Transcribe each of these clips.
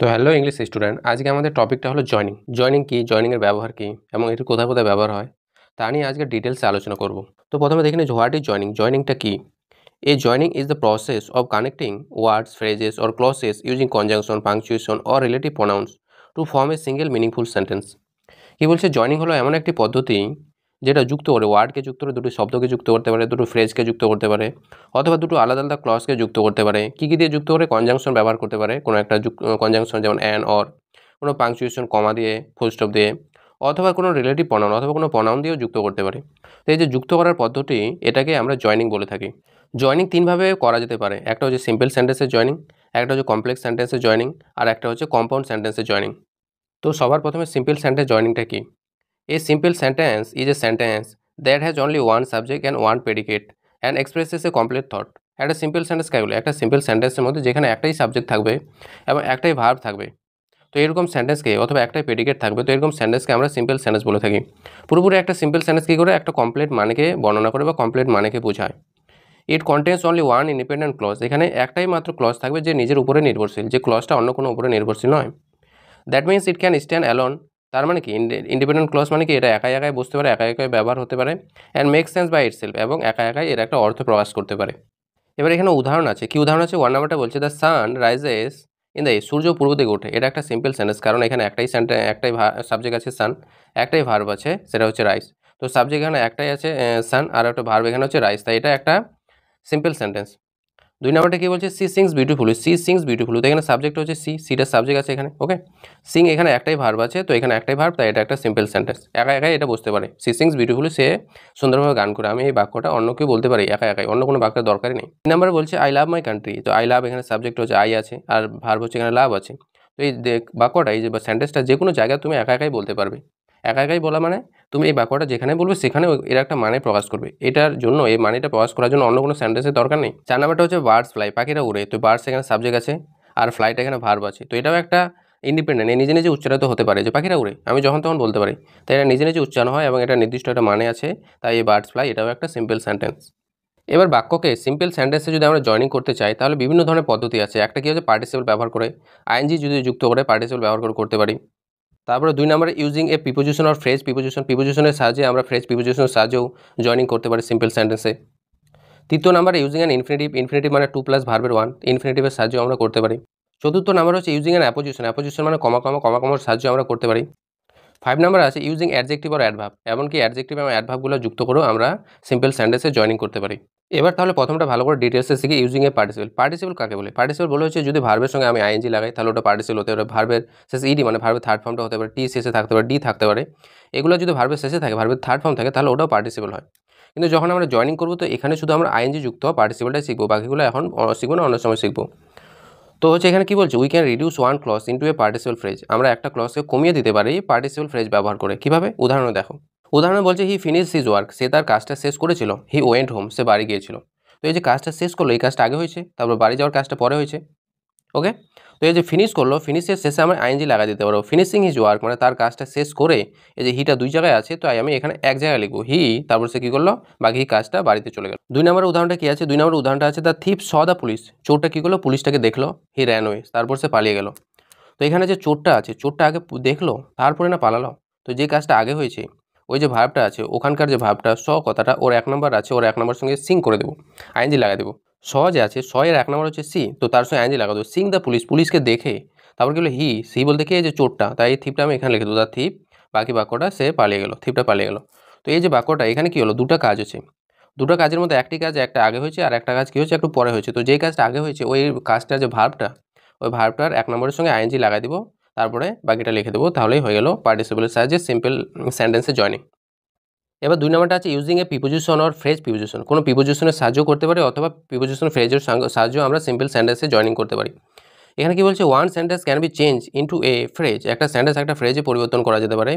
তো hello English student, আজকে আমাদের টপিকটা হলো জয়নিং কি, জয়নিং এর ব্যবহার কি এবং এটি কোথায় কোথায় ব্যবহার হয় তা নিয়ে আজকে ডিটেলসে আলোচনা করব। তো প্রথমে দেখে নিই হোয়াট ইজ জয়নিংটা কি। Joining is the process of connecting words, phrases or clauses using conjunction, punctuation or relative pronouns to form a single meaningful sentence. কি বলছে, জয়নিং হলো এমন একটি পদ্ধতি যেটা যুক্ত করে, ওয়ার্ডকে যুক্ত করে, দুটো শব্দকে যুক্ত করতে পারে, দুটো ফ্রেজকে যুক্ত করতে পারে, অথবা দুটো আলাদা আলাদা ক্লজকে যুক্ত করতে পারে। কী কী দিয়ে যুক্ত করে? কনজাংশন ব্যবহার করতে পারে, কোনো একটা কনজাংশন যেমন অ্যান অর, কোনো পাংচুয়েশন কমা দিয়ে, ফুল স্টপ দিয়ে, অথবা কোনো রিলেটিভ প্রনাউন অথবা কোনো প্রনাউন দিয়েও যুক্ত করতে পারে। তো এই যে যুক্ত করার পদ্ধতি, এটাকে আমরা জয়নিং বলে থাকি। জয়নিং তিনভাবে করা যেতে পারে। একটা হচ্ছে সিম্পল সেন্টেন্সের জয়নিং, একটা হচ্ছে কমপ্লেক্স সেন্টেন্সের জয়নিং, আর একটা হচ্ছে কম্পাউন্ড সেন্টেন্সের জয়নিং। তো সবার প্রথমে সিম্পল সেন্টেন্স জয়নিংটা কি? A simple sentence is a sentence that has only one subject and one predicate and expresses a complete thought. একটা সিম্পল সেন্টেন্স কাকে? একটা সিম্পল সেন্টেন্সের মধ্যে যেখানে একটাই সাবজেক্ট থাকবে এবং একটাই ভার্ব থাকবে, তো এরকম সেন্টেন্সকে, অথবা একটাই প্রেডিকেট থাকবে, তো এরকম সেন্টেন্সকে আমরা সিম্পল সেন্টেন্স বলে থাকি। পুরোপুরি একটা সিম্পল সেন্টেন্স কী করে? একটা কমপ্লিট মানেকে বর্ণনা করে বা কমপ্লিট মানেকে বোঝায়। It contains only one independent clause, এখানে একটাই মাত্র ক্লজ থাকবে যে নিজের উপরে নির্ভরশীল, যে ক্লজটা অন্য কোনো উপরে নির্ভরশীল নয়। That means it can stand alone, তার মানে কি ইন্ডিপেন্ডেন্ট ক্লজ মানে কি এটা একাই একাই বসতে পারে, একা একাই ব্যবহার হতে পারে, and make sense by itself, এবং একা একাই এর একটা অর্থ প্রকাশ করতে পারে। এবার এখানে উদাহরণ আছে। কি উদাহরণ আছে? ওয়ান নাম্বারটা বলছে the sun rises in the east, সূর্য পূর্ব দিকে ওঠে। এটা একটা সিম্পল সেন্টেন্স, কারণ এখানে একটাই সাবজেক্ট আছে সান, একটাই ভার্ব আছে সেটা হচ্ছে রাইস। তো সাবজেক্ট এখানে একটাই আছে সান, আর একটা ভার্ব এখানে হচ্ছে রাইস, তাই এটা একটা সিম্পল সেন্টেন্স। দুই নাম্বারটা কি বলছে? She sings beautifully, she sings beautifully, তো এখানে সাবজেক্ট হচ্ছে সিটার সাবজেক্ট আছে এখানে, ওকে। সিং এখানে একটাই ভার্ব আছে, তো এখানে একটাই ভার্ব, তাই এটা একটা সিম্পল সেন্টেন্স। একা একাই এটা বসতে পারে, সি সিংস বিউটিফুলি, সে সুন্দরভাবে গান করে। আমি এই বাক্যটা অন্য কেউ বলতে পারি একা একাই, অন্য কোনো বাক্যের দরকারই নেই। তিন নাম্বারে বলছে আই লাভ মাই কান্ট্রি, তো আই লাভ এখানে সাবজেক্ট হচ্ছে আই আছে, আর ভার্ব হচ্ছে এখানে লাভ আছে। তো এই বাক্যটা, এই যে সেন্টেন্সটা যে কোনো জায়গায় তুমি একা একাই বলতে পারবে। একা একাই বলা মানে তুমি এই বাক্যটা যেখানে বলবে সেখানে এর একটা মানে প্রকাশ করবে। এটার জন্য, এই মানেটা প্রকাশ করার জন্য অন্য কোনো সেন্টেন্সের দরকার নেই। চার নাম্বারটা হচ্ছে বার্ডস ফ্লাই, পাখিরা উড়ে, তো বার্ডস এখানে সাবজেক্ট আছে আর ফ্লাইট এখানে ভার্ব আছে, তো এটাও একটা ইন্ডিপেন্ডেন্ট, নিজে নিজে উচ্চারিত হতে পারে যে পাখিরা উড়ে, আমি যখন তখন বলতে পারি, তাই এটা নিজে নিজে উচ্চারণ হয় এবং এটা নির্দিষ্ট একটা মানে আছে, তাই এই বার্ডস ফ্লাই এটাও একটা সিম্পল সেন্টেন্স। এবার বাক্যকে সিম্পল সেন্টেন্সে যদি আমরা জয়নিং করতে চাই, তাহলে বিভিন্ন ধরনের পদ্ধতি আছে। একটা কি হচ্ছে পার্টিসিপল ব্যবহার করে, আইএনজি যদি যুক্ত করে পার্টিসিপল ব্যবহার করে করতে পারি। তারপরে দুই নম্বরে using a preposition or phrase প্রিপোজিশনের সাহায্যে আমরা প্রিপোজিশনের সাহায্যেও জয়নিং করতে পারি সিম্পল সেন্টেন্সে। তৃতীয় নাম্বারে ইউজিং অ্যান ইনফিনিটিভ মানে 2 প্লাস ভার্বের 1, ইনফিনিটিভের সাহায্যেও আমরা করতে পারি। চতুর্থ নাম্বার হচ্ছে ইউজিং অ্যান অ্যাপোজিশন মানে কমার সাহায্যে আমরা করতে পারি। 5 নাম্বার আছে ইউজিং অ্যাডজেক্টিভ অর অ্যাডভার্ব, এমনকি অ্যাডজেক্টিভ এবং অ্যাডভার্বগুলো যুক্ত করেও আমরা সিম্পল সেন্টেন্সে জয়নিং করতে পারি। এবার তাহলে প্রথমটা ভালো করে ডিটেলসে শিখি, ইউজিং এ পার্টিসিপল কাকে বলে? পার্টিসিপল বলে হচ্ছে যদি ভার্বের সঙ্গে আমি আইএনজি লাগাই তাহলে ওটা পার্টিসিপল হতে পারে। ভার্বের শেষে ইডি মানে ভার্বের থার্ড ফর্মটা হতে পারে, টি শেষে থাকতে পারে, ডি থাকতে পারে, এগুলো যদি ভার্বের শেষে থাকে, ভার্বের থার্ড ফর্ম থাকে, তাহলে ওটাও পার্টিসিপল হয়। কিন্তু যখন আমরা জয়নিং করবো, তো এখানে শুধু আমরা আইএনজি যুক্ত পার্টিসিপলটাই শিখবো, বাকিগুলো এখন শিখবো না, অন্য সময় শিখবো। তো হচ্ছে এখানে কি বলছে, we can reduce one clause into a participle phrase, আমরা একটা ক্লজকে কমিয়ে দিতে পারি পার্টিসিপল ফ্রেজ ব্যবহার করে। কিভাবে? উদাহরণে দেখো। উদাহরণে বলছে হি ফিনিশ হিজ ওয়ার্ক, সে তার কাজটা শেষ করেছিল। হি ওয়েন্ট হোম, সে বাড়ি গিয়েছিল। তো এই যে কাজটা শেষ করলো, এই কাজটা আগে হয়েছে, তারপর বাড়ি যাওয়ার কাজটা পরে হয়েছে, ওকে। তো এই যে ফিনিশ করলো, ফিনিশের শেষে আমরা আইএনজি লাগা দিতে পারবো। ফিনিশিং হিজ ওয়ার্ক মানে তার কাজটা শেষ করে, এই যে হিটা দুই জায়গায় আছে, তো আমি এখানে এক জায়গায় লিখবো হি, তারপর সে কী করলো, বাকি কাজটা বাড়িতে চলে গেল। দুই নম্বরের উদাহরণটা কি আছে? দুই নম্বরের উদাহরণটা আছে the thief saw the police, চোরটা কী করলো, পুলিশটাকে দেখলো, হি র্যান ওয়ে, তারপর সে পালিয়ে গেল। তো এখানে যে চোরটা আছে, চোরটা আগে দেখলো তারপরে না পালালো, তো যে কাজটা আগে হয়েছে, ওই যে ভার্বটা আছে ওখানকার, যে ভার্বটা স কথাটা ওর 1 নম্বর আছে, ওর 1 নম্বর সঙ্গে সিং করে দেবো, আইএনজি লাগা দেবো। স যে আছে, স এর 1 নম্বর হচ্ছে সি, তো তার সঙ্গে আইএনজি লাগা দেবো। সিং দ্য পুলিশ, পুলিশকে দেখে, তারপর কি হলো সি বলতে কি, এই যে চোরটা, তাই এই থিপটা আমি এখানে লিখে দেবো, তার থিপ, বাকি বাক্যটা সে পালিয়ে গেল, থিপটা পালিয়ে গেল। তো এই যে বাক্যটা এখানে কি হলো, দুটো কাজ আছে, দুটো কাজের মধ্যে একটি কাজ একটা আগে হয়েছে আর একটা কাজ কি হয়েছে, একটু পরে হয়েছে। তো যেই কাজটা আগে হয়েছে, ওই কাজটার যে ভার্বটা, ওই ভার্বটার 1 নম্বরের সঙ্গে আইএনজি লাগাই দিব, তারপরে বাকিটা লিখে দেবো, তাহলেই হয়ে গেল পার্টিসিপলের সাহায্যে সিম্পল সেন্টেন্সে জয়নিং। এবার দুই নম্বরটা আছে using a preposition or phrase কোনো প্রিপোজিশনের সাহায্য করতে পারি, অথবা প্রিপোজিশন ফ্রেজের সাহায্য আমরা সিম্পল সেন্টেন্সে জয়নিং করতে পারি। এখানে কি বলছে, one sentence can be change into a phrase, একটা সেন্টেন্স একটা ফ্রেজে পরিবর্তন করা যেতে পারে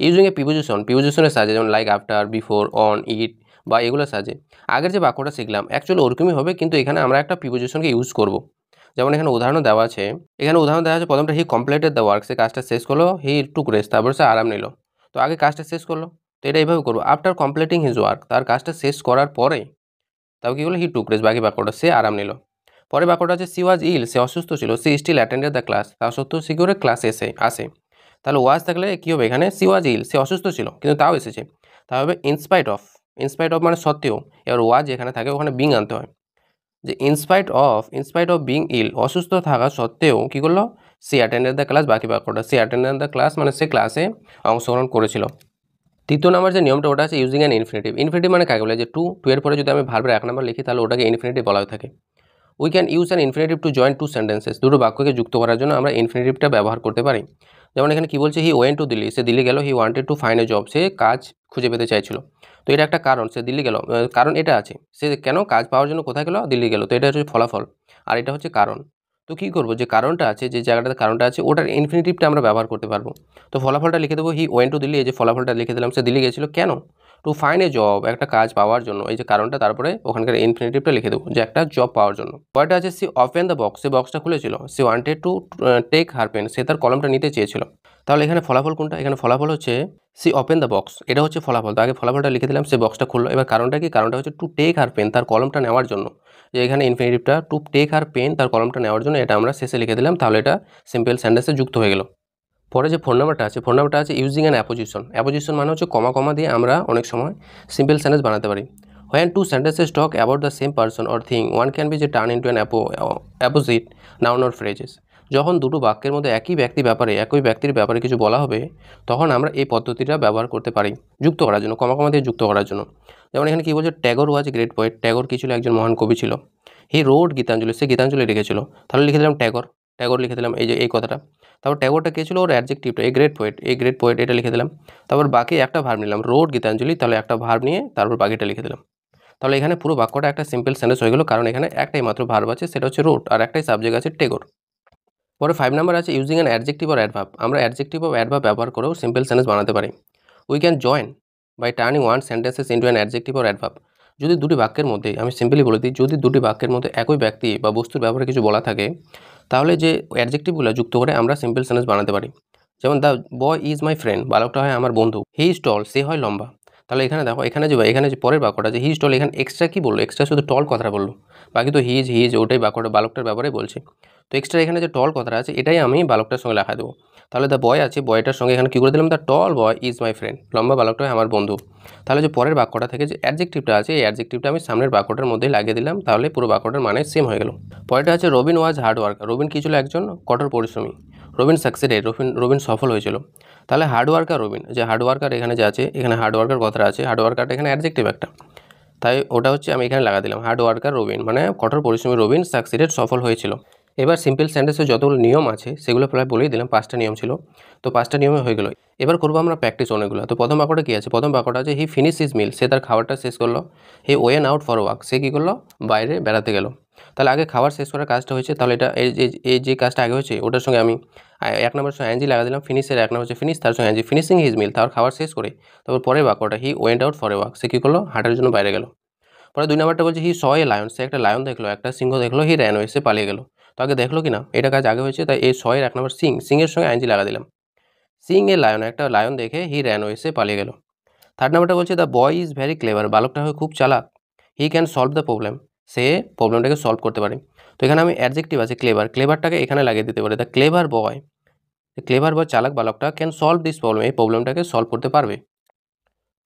ইউজিং এ প্রিপোজিশনের সাহায্যে, যেমন লাইক, আফটার, বিফোর, অন, ইট বা এগুলোর সাহায্যে। আগের যে বাক্যটা শিখলাম অ্যাকচুয়ালি ওরকমই হবে, কিন্তু এখানে আমরা একটা প্রিপোজিশনকে ইউজ করব। যেমন এখানে উদাহরণ দেওয়া আছে, প্রথমটা হি কমপ্লিটেড দ্য ওয়ার্ক, সে কাজটা শেষ করলো, হি টুক রেস্ট, তারপর সে আরাম নিল। তো আগে কাজটা শেষ করলো, তো এটা এইভাবে করবো, আফটার কমপ্লিটিং হিজ ওয়ার্ক, তার কাজটা শেষ করার পরে, তারপর কী করলো, হি টুক রেস্ট, বাকি বাক্যটা সে আরাম নিল। পরে বাক্যটা আছে সি ওয়াজ ইল, সে অসুস্থ ছিল, she still attended the class, তা সত্ত্বেও সে কি করে ক্লাসে আসে। তাহলে ওয়াজ থাকলে কী হবে এখানে, সি ওয়াজ ইল, সে অসুস্থ ছিল কিন্তু তাও এসেছে, তা হবে ইনস্পাইট অফ। ইনস্পাইট অফ মানে সত্ত্বেও, এবার ওয়াজ যেখানে থাকে ওখানে বিং আনতে হয়, যে ইনস্পাইট অফ বিং ইল, অসুস্থ থাকা সত্ত্বেও কী করলো, সি অ্যাটেন্ডেড দ্য ক্লাস, বাকি বাক্যটা সি অ্যাটেন্ডেড দ্য ক্লাস মানে সে ক্লাসে অংশগ্রহণ করেছিল। তৃতীয় নাম্বার যে নিয়মটা ওটা আছে ইউজিং অ্যান ইনফিনিটিভ। ইনফিনিটিভ মানে কাকে বলে, যে টু এর পরে যদি আমি ভার্বের 1 নাম্বার লিখি তাহলে ওটাকে ইনফিনিটিভ বলা হয়ে থাকে। We can use an infinitive to join two sentences, দুটো বাক্যকে যুক্ত করার জন্য আমরা ইনফিনিটিভটা ব্যবহার করতে পারি। যেমন এখানে কি বলছে, হি ওয়েন্ট টু দিল্লি, সে দিল্লি গেল, he wanted to find a job, সে কাজ খুঁজে পেতে চাইছিল। তো এটা একটা কারণ, সে দিল্লি গেল, কারণ এটা আছে, সে কেন কাজ পাওয়ার জন্য কোথায় গেল, দিল্লি গেল, তো এটা হচ্ছে ফলাফল, আর এটা হচ্ছে কারণ। তো কী করবো, যে কারণটা আছে, যে জায়গাটাতে কারণটা আছে ওটার ইনফিনিটিভটা আমরা ব্যবহার করতে পারবো। তো ফলাফলটা লিখে দেবো, হি ওয়েন্ট টু দিল্লি, এই যে ফলাফলটা লিখে দিলাম, সে দিল্লি গেছিলো কেন, টু ফাইন্ড এ জব, একটা কাজ পাওয়ার জন্য, এই যে কারণটা, তারপরে ওখানকার ইনফিনিটিভটা লিখে দেবো যে একটা জব পাওয়ার জন্য। পরেরটা আছে সি ওপেন দ্য বক্স, সে বক্সটা খুলেছিল, she wanted to take her pen, সে তার কলমটা নিতে চেয়েছিল। তাহলে এখানে ফলাফল কোনটা, এখানে ফলাফল হচ্ছে সি ওপেন দ্য বক্স, এটা হচ্ছে ফলাফল। তো আগে ফলাফলটা লিখে দিলাম, সে বক্সটা খুললো। এবার কারণটা কি, কারণটা হচ্ছে টু টেক হার পেন, তার কলমটা নেওয়ার জন্য, যে এখানে ইনফিনিটিভটা টু টেক হার পেন, তার কলমটা নেওয়ার জন্য, এটা আমরা শেষে লিখে দিলাম, তাহলে এটা সিম্পল সেন্টেন্সে যুক্ত হয়ে গেল। পরে যে ফোন নাম্বারটা আছে ইউজিং অ্যান অ্যাপোজিশন। অ্যাপোজিশন মানে হচ্ছে কমা দিয়ে আমরা অনেক সময় সিম্পল সেন্টেন্স বানাতে পারি। When two sentences talk about the same person or thing, one can be যে turn into an appositive noun or phrases. যখন দুটো বাক্যের মধ্যে একই ব্যক্তির ব্যাপারে কিছু বলা হবে, তখন আমরা এই পদ্ধতিটা ব্যবহার করতে পারি যুক্ত করার জন্য, কমা দিয়ে যুক্ত করার জন্য। যেমন এখানে কী বলছে, ট্যাগর ওয়াজ এ গ্রেট পোয়েট, ট্যাগর কী ছিল, একজন মহান কবি ছিল। হি রোড গীতাঞ্জলি, সে গীতাঞ্জলি লিখেছিল, তাহলে লিখে দিলাম ট্যাগর লিখে দিলাম, এই যে এই কথাটা। তারপর ট্যাগরটা কে ছিল, ওর অ্যাডজেক্টিভটা, এই গ্রেট পোয়েট এটা লিখে দিলাম। তারপর বাকি একটা ভার্ব নিলাম, রোড গীতাঞ্জলি, তাহলে একটা ভার্ব নিয়ে তারপর বাকিটা লিখে দিলাম। তাহলে এখানে পুরো বাক্যটা একটা সিম্পল সেন্টেন্স হয়ে গেল, কারণ এখানে একটাই মাত্র ভার্ব আছে, সেটা হচ্ছে রোড, আর একটাই সাবজেক্ট আছে ট্যাগর। পরে 5 নাম্বার আছে using an adjective or adverb. আমরা অ্যাডজেক্টিভ ও অ্যাডভার্ব ব্যবহার করেও সিম্পল সেন্টেন্স বানাতে পারি। We can join by turning one sentences into an adjective or adverb. যদি দুটি বাক্যের মধ্যে, আমি সিম্পলি বলে দিই, যদি দুটি বাক্যের মধ্যে একই ব্যক্তি বা বস্তুর ব্যাপারে কিছু বলা থাকে, তাহলে যে অ্যাডজেক্টিভগুলো যুক্ত করে আমরা সিম্পল সেন্টেন্স বানাতে পারি। যেমন the boy is my friend, বালকটা হয় আমার বন্ধু। হি ইজ টল, সে হয় লম্বা। তাহলে এখানে দেখো, এখানে যে পরের বাক্যটা যে হি ইজ টল, এখানে এক্সট্রা কি বললো, এক্সট্রা শুধু টল কথাটা বললো, বাকি তো হি ইজ ওটাই বাক্যটা বালকটার ব্যাপারে বলছে। তো এক্সট্রা এখানে যে টল কথাটা আছে এটাই আমি বালকটার সঙ্গে লেখা দেবো। তাহলে দ্য বয় আছে, বয়টার সঙ্গে এখানে কী করে দিলাম, the tall boy is my friend, লম্বা বালকটা হয় আমার বন্ধু। তাহলে যে পরের বাক্যটা থেকে যে অ্যাডজেক্টিভটা আছে, এই অ্যাডজেক্টিভটা আমি সামনের বাক্যটার মধ্যেই লাগিয়ে দিলাম, তাহলে পুরো বাক্যটার মানে সেম হয়ে গেল। পরেরটা আছে রবিন ওয়াজ হার্ড ওয়ার্কার, রবিন কী ছিল, একজন কঠোর পরিশ্রমী। রবিন সাকসেডেড, রবিন সফল হয়েছিল। তাহলে হার্ড ওয়ার্কার রবিন, যে হার্ড ওয়ার্কার এখানে যে আছে, এখানে হার্ড ওয়ার্কার কথাটা আছে, হার্ড ওয়ার্কারটা এখানে অ্যাডজেক্টিভ একটা, তাই ওটা হচ্ছে আমি এখানে লাগা দিলাম, হার্ড ওয়ার্কার রবিন মানে কঠোর পরিশ্রমী রবিন সাকসিডেড, সফল হয়েছিল। এবার সিম্পল সেন্টেন্সের যতগুলো নিয়ম আছে সেগুলো প্রায় বলেই দিলাম, 5টা নিয়ম ছিল, তো 5টা নিয়মে হয়ে গেল। এবার করবো আমরা প্র্যাকটিস অনেকগুলো। তো প্রথম বাক্যটা কী আছে, প্রথম বাক্যটা আছে হি ফিনিশ হিজ মিল, সে তার খাবারটা শেষ করলো। He went out for walk, সে কী করলো, বাইরে বেড়াতে গেল। তাহলে আগে খাবার শেষ করার কাজটা হয়েছে, তাহলে এটা এই যে কাজটা আগে হয়েছে ওটার সঙ্গে আমি 1 নম্বরের সঙ্গে এনজি লাগা দিলাম, ফিনিশের 1 নম্বর হচ্ছে ফিনিশ, তার সঙ্গে এনজি, ফিনিশিং হিজ মিল, তার খাবার শেষ করে। তারপর পরের বাক্যটা he went out for a walk, সে কী করলো, হাঁটার জন্য বাইরে গেল। পরে 2 নম্বরটা বলছে হি স এ লায়ন, সে একটা লায়ন দেখলো, একটা সিংহ দেখলো, হি র্যান ওয়ে, সে পালিয়ে গেল। তো আগে দেখলো কি না, এটা কাজ আগে হয়েছে, তাই এই স এর 1 নম্বর সিংয়ের সঙ্গে আইনজি লাগা দিলাম, সিং এ লায়ন, একটা লায়ন দেখে হি র্যান ওয়ে, সে পালিয়ে গেল। 3rd নম্বরটা বলছে the boy is very clever, বালকটা হয় খুব চালাক। He can solve the problem, সে প্রবলেমটাকে সলভ করতে পারে। তো এখানে আমি অ্যাডজেক্টিভ আছে ক্লেভারটাকে এখানে লাগিয়ে দিতে পারি, দ্য ক্লেভার বয়, চালাক বালকটা ক্যান সলভ দিস প্রবলেম, এই প্রবলেমটাকে সলভ করতে পারবে।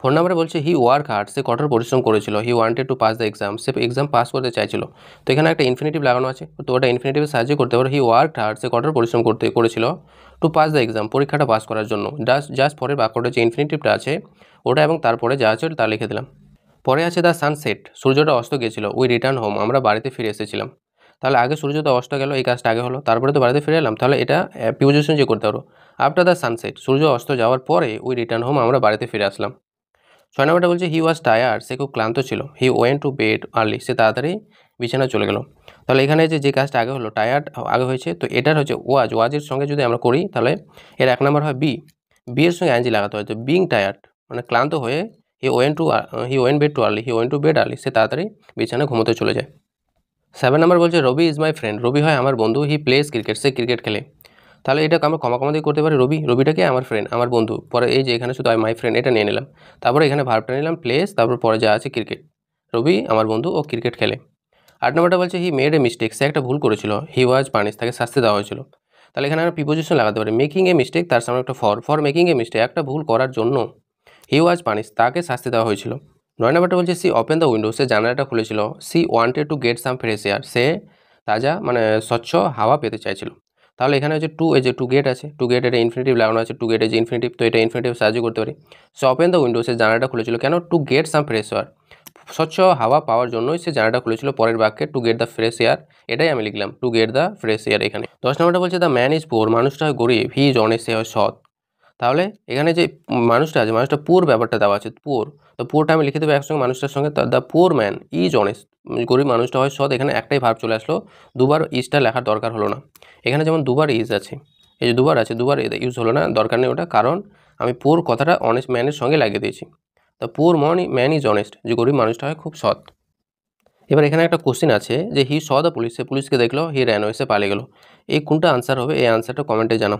4 নম্বরে বলছে হি ওয়ার্ক হার্ড, সে কঠোর পরিশ্রম করেছিল। হি wanted two pass the exam, say exam pass করতে চাইছিল। তো এখানে একটা ইনফিনিটিভ লাগানো আছে, তো ওটা ইনফিনিটিভের সাহায্যে করতে পারো, হি ওয়ার্ক হার্ড, সে কঠোর পরিশ্রম করেছিল, টু পাস দ্য এক্সাম, পরীক্ষাটা পাস করার জন্য। জাস্ট পরের বাক্যটা যে ইনফিনিটিভটা আছে ওটা এবং তারপরে যা আছে তা লিখে দিলাম। পরে আছে দ্য সানসেট, সূর্যটা অস্ত গিয়েছিল। উই রিটার্ন হোম, আমরা বাড়িতে ফিরে এসেছিলাম। তাহলে আগে সূর্যটা অস্ত গেল, এই কাজটা আগে হলো, তারপরে তো বাড়িতে ফিরে এলাম, তাহলে এটা প্রিপোজিশন যে করতে পারো, আফটার দ্য সানসেট, সূর্য অস্ত যাওয়ার পরে উই রিটার্ন হোম, আমরা বাড়িতে ফিরে আসলাম। 6 নম্বরটা বলছে হি ওয়াজ টায়ার্ড, সে খুব ক্লান্ত ছিল। He went to bed early, সে তাড়াতাড়ি বিছানায় চলে গেল। তাহলে এখানে যে কাজটা আগে হলো, টায়ার্ড আগে হয়েছে, তো এটার হচ্ছে ওয়াজের সঙ্গে যদি আমরা করি তাহলে এর 1 নম্বর হয় বি এর সঙ্গে আইনজি লাগাতে হয়, তো বিং টায়ার্ড মানে ক্লান্ত হয়ে he went to bed early, সে তাড়াতাড়ি বিছানায় ঘুমোতে চলে যায়। 7 নম্বর বলছে রবি ইজ মাই ফ্রেন্ড, রবি হয় আমার বন্ধু। He plays cricket, say cricket খেলে। তাহলে এটাকে আমরা কমা দিয়ে করতে পারি, রবিটাকে আমার ফ্রেন্ড, আমার বন্ধু, পরে এই যে এখানে শুধু মাই ফ্রেন্ড এটা নিয়ে নিলাম, তারপরে এখানে ভার্বটা নিলাম প্লেস, তারপর পরে যা আছে ক্রিকেট, রবি আমার বন্ধু ও ক্রিকেট খেলে। 8 নম্বরটা বলছে হি মেড এ মিস্টেক, সে একটা ভুল করেছিল, হি ওয়াজ পানিশ, তাকে শাস্তি দেওয়া হয়েছিল। তাহলে এখানে আমরা প্রিপোজিশন লাগাতে পারি, মেকিং এ মিস্টেক তার সামনে একটা ফর মেকিং এ মিস্টেক, একটা ভুল করার জন্য, হি ওয়াজ পানিশ, তাকে শাস্তি দেওয়া হয়েছিল। 9 নম্বরটা বলছে সি ওপেন দ্য উইন্ডো, সে জানালাটা খুলেছিল, she wanted to get some fresh air, সে তাজা মানে স্বচ্ছ হাওয়া পেতে চাইছিল। তাহলে এখানে হচ্ছে টু, এই যে টু গেট আছে, টু গেট এটা ইনফিনিটিভ লাগানো আছে, টু গেট এই যে ইনফিনিটিভ, তো এটা ইনফিনিটিভ সাহায্য করতে পারি। সো ওপেন দ্য উইন্ডো, সে জানালাটা খুলেছিল কেন, two get some fresh air, স্বচ্ছ হাওয়া পাওয়ার জন্যই সে জানালাটা খুলেছিল। পরের বাক্যে to get the fresh air, এটাই আমি লিখলাম, to get the fresh air এখানে। 10 নম্বরটা বলছে দ্য ম্যান ইজ পুয়ার, মানুষটা হয় গরিব, হি ইজ অনেস্ট, সে হয় সৎ। তাহলে এখানে যে মানুষটা আছে, মানুষটা পুয়ার ব্যাপারটা দেওয়া আছে, পুয়ার, তো পুয়ারটা আমি লিখে দেবো একসঙ্গে মানুষটার সঙ্গে, the poor man is honest, গরিব মানুষটা হয় সৎ। এখানে একটাই ভার্ব চলে আসলো, দুবার ইজটা লেখার দরকার হলো না। এখানে যেমন দুবার ইজ আছে, এই যে দুবার আছে, দুবার ইউজ হলো না, দরকার নেই ওটা, কারণ আমি পুয়ার কথাটা অনেস্ট ম্যানের সঙ্গে লাগিয়ে দিয়েছি। The poor man is honest, যে গরিব মানুষটা হয় খুব সৎ। এবার এখানে একটা কোশ্চেন আছে যে হি স দ্য পুলিশ, সে পুলিশকে দেখলো, হি র্যান, সে পালিয়ে গেল। এই কোনটা আনসার হবে, এই আনসারটা কমেন্টে জানাও।